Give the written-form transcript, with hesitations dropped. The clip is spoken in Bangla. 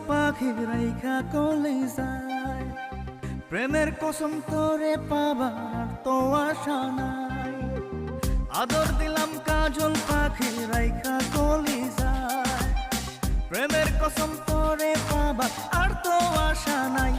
পাখি রাইখা কলে যায় প্রেমের কসম তোরে পাবার তো আশা নাই আদর দিলাম কাজল পাখি রাইখা কলে যায় প্রেমের কসম তোরে পাবার আর তো আশা নাই